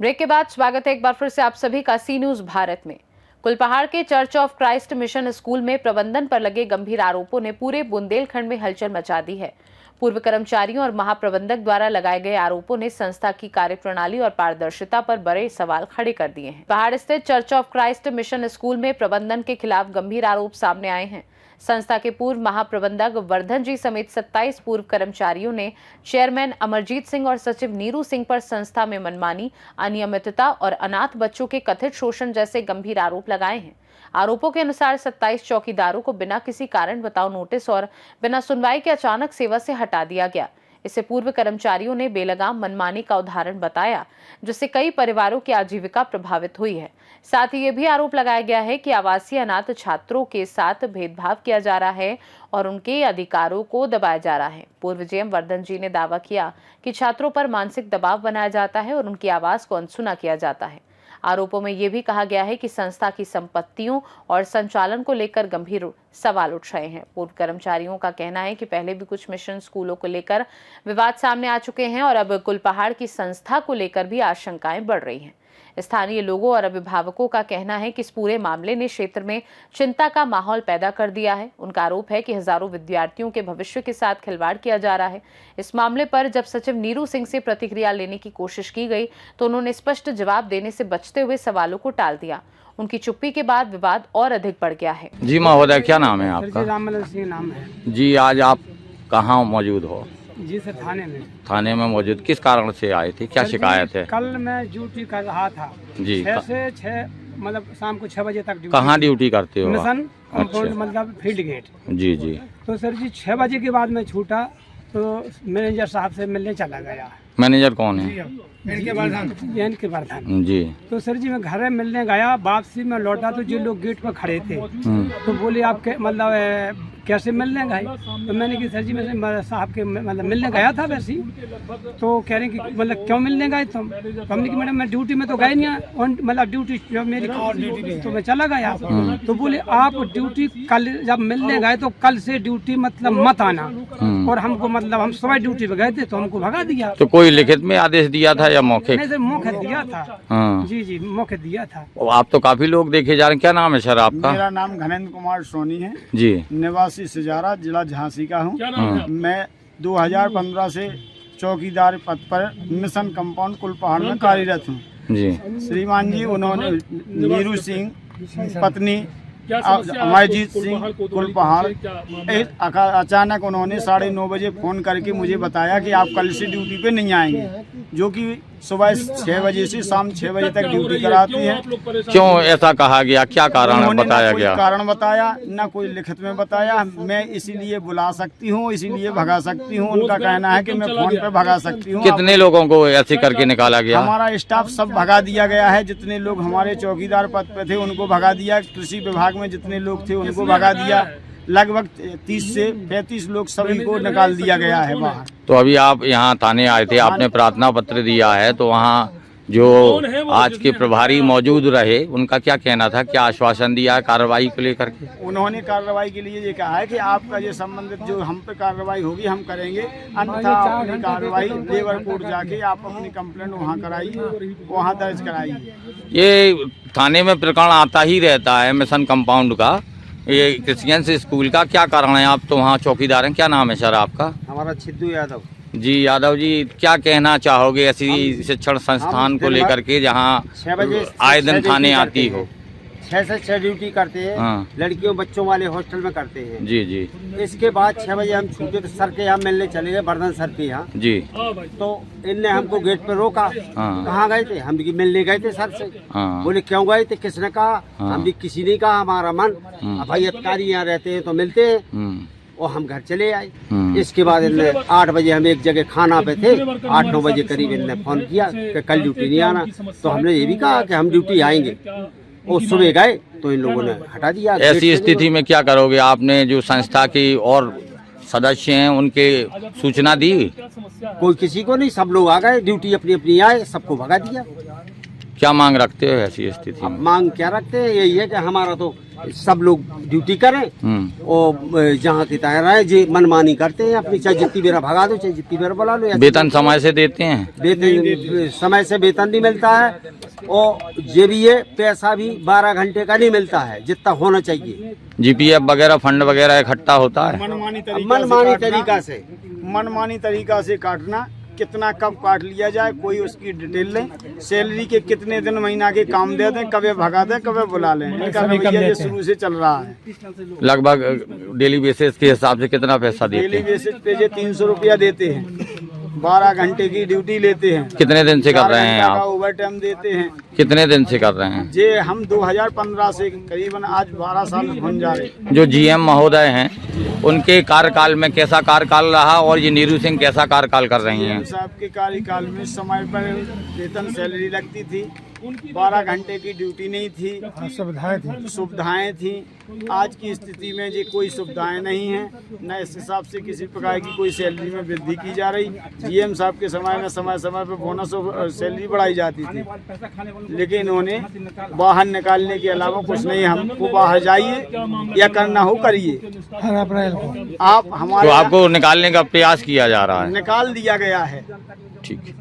Break के बाद स्वागत है एक बार फिर से आप सभी का सी न्यूज भारत में। कुलपहाड़ के church of Christ mission school में प्रबंधन पर लगे गंभीर आरोपों ने पूरे बुंदेलखंड में हलचल मचा दी है। पूर्व कर्मचारियों और महाप्रबंधक द्वारा लगाए गए आरोपों ने संस्था की कार्यप्रणाली और पारदर्शिता पर बड़े सवाल खड़े कर दिए हैं। पहाड़ स्थित church of Christ mission school में प्रबंधन के खिलाफ गंभीर आरोप सामने आए हैं। संस्था के पूर्व महाप्रबंधक वर्धन जी समेत 27 पूर्व कर्मचारियों ने चेयरमैन अमरजीत सिंह और सचिव नीरू सिंह पर संस्था में मनमानी, अनियमितता और अनाथ बच्चों के कथित शोषण जैसे गंभीर आरोप लगाए हैं। आरोपों के अनुसार 27 चौकीदारों को बिना किसी कारण बताओ नोटिस और बिना सुनवाई के अचानक सेवा से हटा दिया गया। इसे पूर्व कर्मचारियों ने बेलगाम मनमानी का उदाहरण बताया, जिससे कई परिवारों की आजीविका प्रभावित हुई है। साथ ही ये भी आरोप लगाया गया है कि आवासीय अनाथ छात्रों के साथ भेदभाव किया जा रहा है और उनके अधिकारों को दबाया जा रहा है। पूर्व जेएम वर्धन जी ने दावा किया कि छात्रों पर मानसिक दबाव बनाया जाता है और उनकी आवाज को अनसुना किया जाता है। आरोपों में यह भी कहा गया है कि संस्था की संपत्तियों और संचालन को लेकर गंभीर सवाल उठ रहे हैं। पूर्व कर्मचारियों का कहना है कि पहले भी कुछ मिशन स्कूलों को लेकर विवाद सामने आ चुके हैं और अब कुलपहाड़ की संस्था को लेकर भी आशंकाएं बढ़ रही हैं। स्थानीय लोगों और अभिभावकों का कहना है कि इस पूरे मामले ने क्षेत्र में चिंता का माहौल पैदा कर दिया है। उनका आरोप है कि हजारों विद्यार्थियों के भविष्य के साथ खिलवाड़ किया जा रहा है। इस मामले पर जब सचिव नीरू सिंह से प्रतिक्रिया लेने की कोशिश की गई तो उन्होंने स्पष्ट जवाब देने से बचते हुए सवालों को टाल दिया। उनकी चुप्पी के बाद विवाद और अधिक बढ़ गया है। जी महोदय, क्या नाम है आपका? रामलाल सिंह नाम है जी। आज आप कहाँ मौजूद हो? जी सर, थाने में। थाने में मौजूद, किस कारण से आए थे, क्या शिकायत है? कल मैं ड्यूटी कर रहा था जी। 6 से 6 मतलब शाम को 6 बजे तक ड्यूटी। कहाँ ड्यूटी करते हो? मिशन कंपाउंड, अच्छा। मतलब फील्ड गेट। जी जी। तो सर जी 6 बजे के बाद मैं छूटा तो मैनेजर साहब से मिलने चला गया। मैनेजर कौन है? के वर्धन जी। तो सर जी मैं घर में मिलने गया, वापसी में लौटा तो जो लोग गेट पर खड़े थे तो बोले आप मतलब कैसे मिलने गए? तो मैंने कि सर जी मैं साहब के मतलब मिलने गया था वैसे ही। तो कह रहे कि मतलब क्यों मिलने गए तुम? तो हमने कि मैडम मैं ड्यूटी में तो गए नहीं, मतलब ड्यूटी मेरी ड्यूटी तो मैं चला गया। तो बोले आप ड्यूटी कल जब मिलने गए तो कल से ड्यूटी मतलब मत आना, और हमको मतलब हम सुबह ड्यूटी पे गए थे तो हमको भगा दिया। तो कोई लिखित में आदेश दिया था या मौखिक? नहीं सर, मौखिक दिया था। हाँ। जी जी, मौखिक दिया था। आप तो काफी लोग देखे जा रहे हैं। क्या नाम है सर आपका? मेरा नाम घनेन्द्र कुमार सोनी है जी। निवासी सिजारा, जिला झांसी का हूँ। मैं 2015 से चौकीदार पद पर मिशन कंपाउंड कुलपहाड़ में कार्यरत हूँ जी। श्रीमान जी उन्होंने नीरू सिंह पत्नी अमरजीत सिंह कुलपहाड़ अचानक उन्होंने 9:30 बजे फोन करके मुझे बताया कि आप कल से ड्यूटी पे नहीं आएंगे, जो कि सुबह 6 बजे से शाम 6 बजे तक ड्यूटी कराती है। क्यों ऐसा कहा गया, क्या कारण बताया गया? कारण बताया ना, कोई लिखित में बताया। मैं इसीलिए बुला सकती हूँ, इसीलिए भगा सकती हूँ। उनका कहना है कि मैं फोन पे भगा सकती हूँ। कितने लोगों को ऐसे करके निकाला गया? हमारा स्टाफ सब भगा दिया गया है। जितने लोग हमारे चौकीदार पद पे थे उनको भगा दिया। कृषि विभाग में जितने लोग थे उनको भगा दिया। लगभग 30 से 35 लोग सभी को निकाल दिया गया है बाहर। तो अभी आप यहाँ थाने आए थे, आपने प्रार्थना पत्र दिया है, तो वहाँ जो आज के प्रभारी मौजूद रहे उनका क्या कहना था, क्या आश्वासन दिया है कार्रवाई को लेकर के? उन्होंने कार्रवाई के लिए ये कहा है कि आपका ये संबंधित जो हम पे कार्रवाई होगी हम करेंगे, अन्यथा अपनी कार्रवाई लेबर कोर्ट जाके आप अपनी कंप्लेंट वहाँ कराइए, वहाँ दर्ज कराइए। ये थाने में प्रकरण आता ही रहता है मिशन कंपाउंड का, ये क्रिश्चियंस स्कूल का। क्या कारण है, आप तो वहाँ चौकीदार हैं? क्या नाम है सर आपका? हमारा छिद्दू यादव जी। यादव जी, क्या कहना चाहोगे ऐसी शिक्षण संस्थान को लेकर के जहाँ 6 बजे आए दिन थाने आती हो? 6 से 6 ड्यूटी करते हैं। हाँ। लड़कियों बच्चों वाले हॉस्टल में करते हैं। जी जी। इसके बाद 6 बजे हम छूटे तो सर के यहाँ मिलने चले गए, वर्धन सर के यहाँ जी। तो इनने हमको गेट पे रोका। हाँ। कहाँ गए थे? हम भी मिलने गए थे सर से। हाँ। बोले क्यों गए थे, किसने कहा? हाँ। हम भी किसी ने कहा, हमारा मन। अब भाई अधिकारी यहाँ रहते हैं तो मिलते हैं, और हम घर चले आए। इसके बाद इनने 8 बजे हम एक जगह खाना पे थे, 8-9 बजे करीब इनने फोन किया कि कल ड्यूटी नहीं आना। तो हमने ये भी कहा कि हम ड्यूटी आएंगे, और सुबह गए तो इन लोगों ने हटा दिया। ऐसी स्थिति में क्या करोगे? आपने जो संस्था की और सदस्य हैं उनके सूचना दी? कोई किसी को नहीं, सब लोग आ गए, ड्यूटी अपनी अपनी आए, सबको भगा दिया। क्या मांग रखते हो ऐसी स्थिति अब में? मांग क्या रखते हैं, यही है कि हमारा तो सब लोग ड्यूटी करें और जहाँ की तैयार है जी मनमानी करते हैं अपनी, चाहे जितनी बेरा भगा दो चाहे जितनी बेरा बुला लो। वेतन समय से देते हैं? वेतन समय से वेतन नहीं मिलता है और ये भी है पैसा भी 12 घंटे का नहीं मिलता है जितना होना चाहिए। जीपीएफ वगैरह फंड वगैरह इकट्ठा होता है? मनमानी तरीका से काटना, कितना कब काट लिया जाए कोई उसकी डिटेल लें, सैलरी के कितने दिन महीना के काम दे दें, कभी भगा दें कभी बुला लें, इनका रवैया ये शुरू से चल रहा है। लगभग डेली बेसिस के हिसाब से कितना पैसा देते डेली हैं? बेसिस पे जो 300 रुपया देते हैं, 12 घंटे की ड्यूटी लेते हैं। कितने दिन से कर रहे हैं आप? ओवर टाइम देते हैं। कितने दिन से कर रहे हैं? जे हम 2015 से करीबन आज 12 साल होने जा रहे। जो जीएम महोदय हैं उनके कार्यकाल में कैसा कार्यकाल रहा और ये नीरू सिंह कैसा कार्यकाल कर रही हैं? साहब के कार्यकाल में समय पर वेतन सैलरी लगती थी, 12 घंटे की ड्यूटी नहीं थी, सुविधाएं थी। आज की स्थिति में ये कोई सुविधाएं नहीं हैं, न इस हिसाब से किसी प्रकार की कोई सैलरी में वृद्धि की जा रही। जीएम साहब के समय में समय पर बोनस और सैलरी बढ़ाई जाती थी, लेकिन इन्होंने बाहर निकालने के अलावा कुछ नहीं। हमको बाहर जाइए या करना हो करिए, आप हमारे तो आपको निकालने का प्रयास किया जा रहा है? निकाल दिया गया है। ठीक।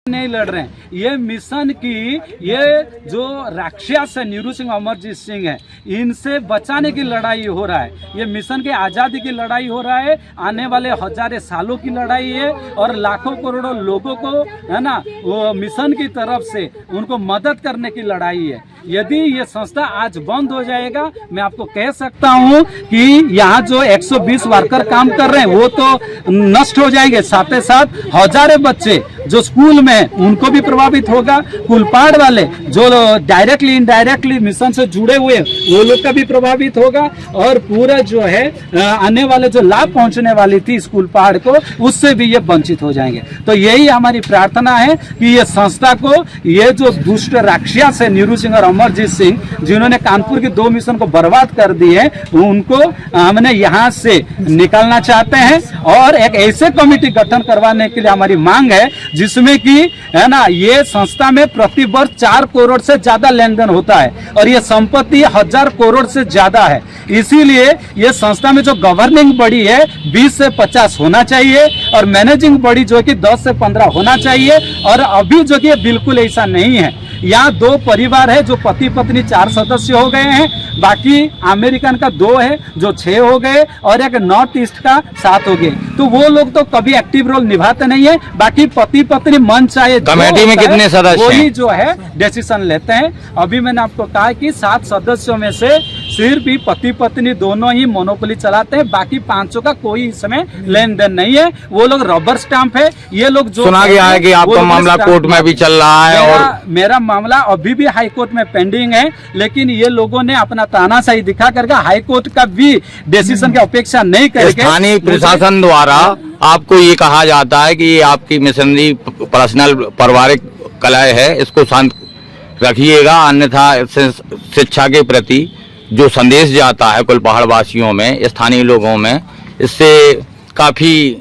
नहीं लड़ रहे हैं। ये मिशन की ये जो राक्षस है नीरू सिंह अमरजीत सिंह है, इनसे बचाने की लड़ाई हो रहा है। ये मिशन के आज़ादी की लड़ाई हो रहा है, आने वाले हजारों सालों की लड़ाई है और लाखों करोड़ों लोगों को है ना वो मिशन की तरफ से उनको मदद करने की लड़ाई है। यदि ये संस्था आज बंद हो जाएगा, मैं आपको कह सकता हूँ कि यहाँ जो 120 वर्कर काम कर रहे हैं वो तो नष्ट हो जाएंगे, साथ ही साथ हजारों बच्चे जो स्कूल में उनको भी प्रभावित होगा। कुलपाड़ वाले जो डायरेक्टली इनडायरेक्टली मिशन से जुड़े हुए वो लोग का भी प्रभावित होगा और पूरा जो है आने वाले जो लाभ पहुंचने वाली थी स्कूल पहाड़ को उससे भी ये वंचित हो जाएंगे। तो यही हमारी प्रार्थना है कि ये संस्था को ये जो दुष्ट राक्षस है नीरू सिंह और अमरजीत सिंह जिन्होंने कानपुर की 2 मिशन को बर्बाद कर दिए उनको हमने यहाँ से निकालना चाहते हैं और एक ऐसे कमेटी गठन करवाने के लिए हमारी मांग है जिसमें कि है ना ये संस्था में प्रति वर्ष 4 करोड़ से ज्यादा लेन देन होता है और ये संपत्ति 1000 करोड़ से ज्यादा है। इसीलिए ये संस्था में जो गवर्निंग बॉडी है 20 से 50 होना चाहिए और मैनेजिंग बॉडी जो कि 10 से 15 होना चाहिए और अभी जो कि बिल्कुल ऐसा नहीं है। यहाँ 2 परिवार है जो पति पत्नी 4 सदस्य हो गए हैं, बाकी अमेरिकन का 2 है जो 6 हो गए और एक नॉर्थ ईस्ट का 7 हो गए। तो वो लोग तो कभी एक्टिव रोल निभाते नहीं है, बाकी पति पत्नी मन चाहे कमेटी में कितने सदस्य वही हैं? जो है डिसीजन लेते हैं। अभी मैंने आपको कहा कि 7 सदस्यों में से सिर्फ भी पति पत्नी दोनों ही मोनोपोली चलाते हैं, बाकी 500 का कोई इसमें लेन देन नहीं है। वो लोग रबर स्टाम्प है। ये लोग जो सुना गया है कि आपका मामला कोर्ट में भी चल रहा है और मेरा मामला अभी भी हाई कोर्ट में पेंडिंग है, लेकिन ये लोगों ने अपना तानाशाही दिखा करके हाई कोर्ट का भी डिसीजन की अपेक्षा नहीं करके स्थानीय प्रशासन द्वारा आपको ये कहा जाता है कि ये आपकी मिशनरी पर्सनल पारिवारिक कलह है, इसको शांत रखिएगा, अन्यथा शिक्षा के प्रति जो संदेश जाता है कुल पहाड़ वासियों में, स्थानीय लोगों में, इससे काफी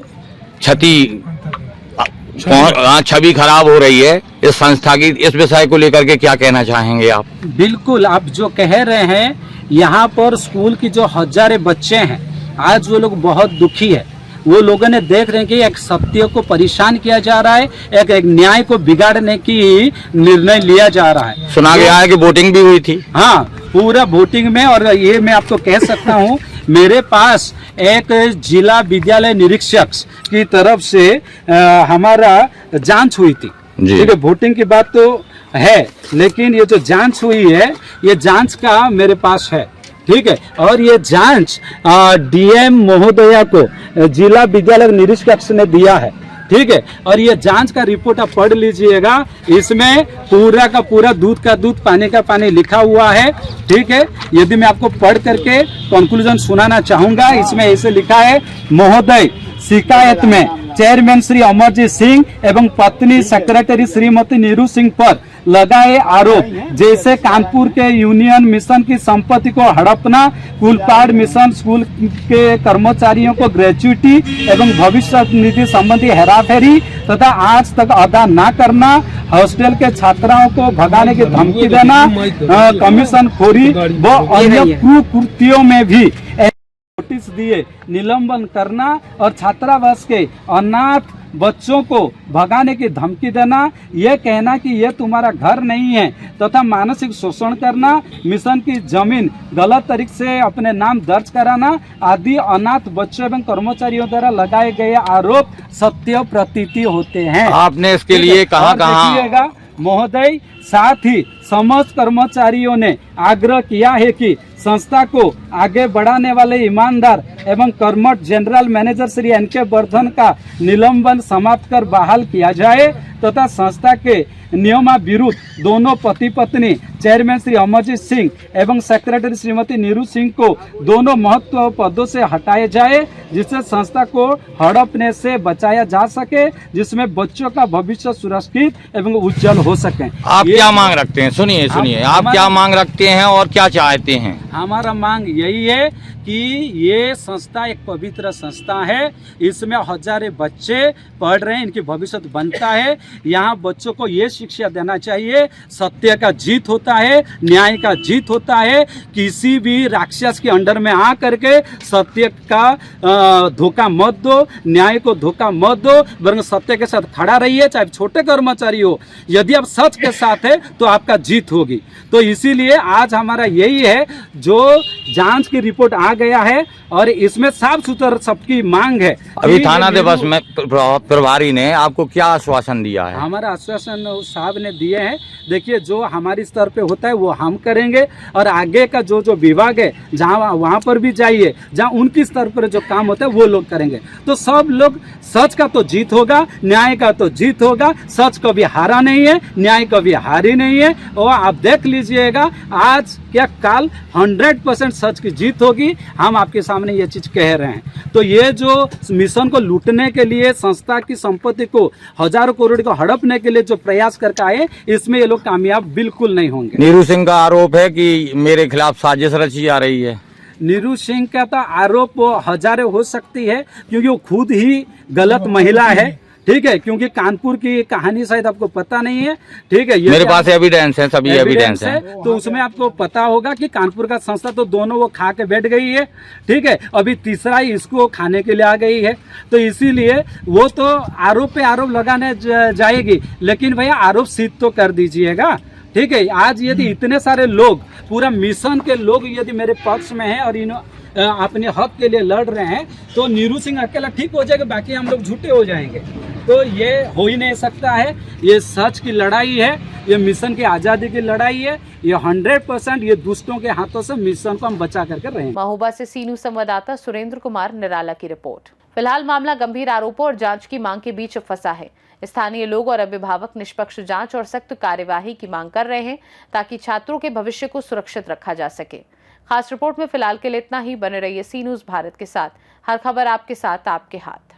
छवि खराब हो रही है इस संस्था की। इस विषय को लेकर के क्या कहना चाहेंगे आप? बिल्कुल, आप जो कह रहे हैं, यहाँ पर स्कूल की जो हजारों बच्चे हैं आज वो लोग बहुत दुखी है। वो लोगों ने देख रहे हैं कि एक सत्य को परेशान किया जा रहा है, एक न्याय को बिगाड़ने की निर्णय लिया जा रहा है। सुना गया है कि वोटिंग भी हुई थी। हाँ, पूरा वोटिंग में, और ये मैं आपको कह सकता हूँ मेरे पास एक जिला विद्यालय निरीक्षक की तरफ से हमारा जांच हुई थी। ठीक है, वोटिंग की बात तो है, लेकिन ये जो जांच हुई है ये जांच का मेरे पास है। ठीक है, और ये जांच डीएम महोदया को जिला विद्यालय निरीक्षक ने दिया है। ठीक है, और ये जांच का रिपोर्ट आप पढ़ लीजिएगा, इसमें पूरा का पूरा दूध का दूध पानी का पानी लिखा हुआ है। ठीक है, यदि मैं आपको पढ़ करके कंक्लूजन सुनाना चाहूंगा, इसमें ऐसे लिखा है, महोदय शिकायत में चेयरमैन श्री अमरजीत सिंह एवं पत्नी सेक्रेटरी श्रीमती नीरू सिंह पर लगाए आरोप, जैसे कानपुर के यूनियन मिशन की संपत्ति को हड़पना, कुलपहाड़ मिशन स्कूल के कर्मचारियों को ग्रेच्युटी एवं भविष्य निधि संबंधी हेराफेरी तथा आज तक अदा न करना, हॉस्टल के छात्राओं को भगाने की धमकी देना, कमीशन खोरी व अन्य कुकृत्यों में भी नोटिस दिए निलंबन करना और छात्रावास के अनाथ बच्चों को भगाने की धमकी देना, ये कहना कि ये तुम्हारा घर नहीं है तथा मानसिक शोषण करना, मिशन की जमीन गलत तरीके से अपने नाम दर्ज कराना आदि अनाथ बच्चों एवं कर्मचारियों द्वारा लगाए गए आरोप सत्य प्रतीति होते हैं। आपने इसके लिए कहां महोदय, साथ ही समस्त कर्मचारियों ने आग्रह किया है कि संस्था को आगे बढ़ाने वाले ईमानदार एवं कर्मठ general manager Shri NK. Vardhan का निलंबन समाप्त कर बहाल किया जाए तथा संस्था के नियमा विरुद्ध दोनों पति पत्नी चेयरमैन श्री अमरजीत सिंह एवं सेक्रेटरी श्रीमती नीरू सिंह को दोनों महत्व पदों से हटाए जाए, जिससे संस्था को हड़पने से बचाया जा सके, जिसमें बच्चों का भविष्य सुरक्षित एवं उज्जवल हो सके। आप क्या मांग रखते हैं? सुनिए आप क्या मांग रखते हैं और क्या चाहते हैं? हमारा मांग यही है कि ये संस्था एक पवित्र संस्था है, इसमें हजारों बच्चे पढ़ रहे हैं, इनकी भविष्य बनता है। यहाँ बच्चों को ये शिक्षा देना चाहिए, सत्य का जीत होता है, न्याय का जीत होता है। किसी भी राक्षस के अंडर में आ करके सत्य का धोखा मत दो, न्याय को धोखा मत दो, वरन सत्य के साथ खड़ा रहिए, चाहे छोटे कर्मचारी हो। यदि आप सच के साथ है तो आपका जीत होगी। तो इसीलिए आज हमारा यही है, जो जांच की रिपोर्ट आ गया है और इसमें साफ सुथरा सबकी मांग है। अभी थाना दिवस में प्रभारी ने आपको क्या आश्वासन दिया है? हमारा आश्वासन साहब ने दिए हैं, देखिए जो हमारी स्तर पे होता है वो हम करेंगे और आगे का जो विभाग है जहाँ वहाँ पर भी जाइए, जहाँ उनकी स्तर पर जो काम होता है वो लोग करेंगे। तो सब लोग, सच का तो जीत होगा, न्याय का तो जीत होगा। सच कभी हारा नहीं है, न्याय कभी हारी नहीं है। और आप देख लीजिएगा आज क्या काल 100% सच की जीत होगी। हम आपके सामने ये चीज कह रहे हैं। तो ये जो मिशन को लूटने के लिए, संस्था की संपत्ति को हजारों करोड़ को हड़पने के लिए जो प्रयास करके आए, इसमें ये लोग कामयाब बिल्कुल नहीं होंगे। नीरू सिंह का आरोप है कि मेरे खिलाफ साजिश रची जा रही है। नीरू सिंह का तो आरोप हजारों हो सकती है, क्योंकि वो खुद ही गलत महिला है। ठीक है, क्योंकि कानपुर की कहानी शायद आपको पता नहीं है। ठीक है, मेरे पास एविडेंस है, सभी एविडेंस है। तो उसमें आपको पता होगा कि कानपुर का संस्था तो दोनों वो खा के बैठ गई है। ठीक है, अभी तीसरा ही इसको खाने के लिए आ गई है। तो इसीलिए वो तो आरोप पे आरोप लगाने जाएगी, लेकिन भैया आरोप सिद्ध तो कर दीजिएगा। ठीक है, आज यदि इतने सारे लोग, पूरा मिशन के लोग यदि मेरे पक्ष में हैं और अपने हक के लिए लड़ रहे हैं, तो नीरू सिंह अकेला ठीक हो जाएगा, बाकी हम लोग झूठे हो जाएंगे। तो ये हो ही नहीं सकता है। ये सच की लड़ाई है, ये मिशन की आज़ादी की लड़ाई है। ये 100% ये दुष्टों के हाथों से मिशन को हम बचा करके रहेंगे। महोबा से सी न्यूज़ संवाददाता सुरेंद्र कुमार निराला की रिपोर्ट। फिलहाल मामला गंभीर आरोपों और जांच की मांग के बीच फंसा है। स्थानीय लोग और अभिभावक निष्पक्ष जांच और सख्त कार्यवाही की मांग कर रहे हैं, ताकि छात्रों के भविष्य को सुरक्षित रखा जा सके। खास रिपोर्ट में फिलहाल के लिए इतना ही। बने रहिए सी न्यूज़ भारत के साथ। हर खबर आपके साथ, आपके हाथ।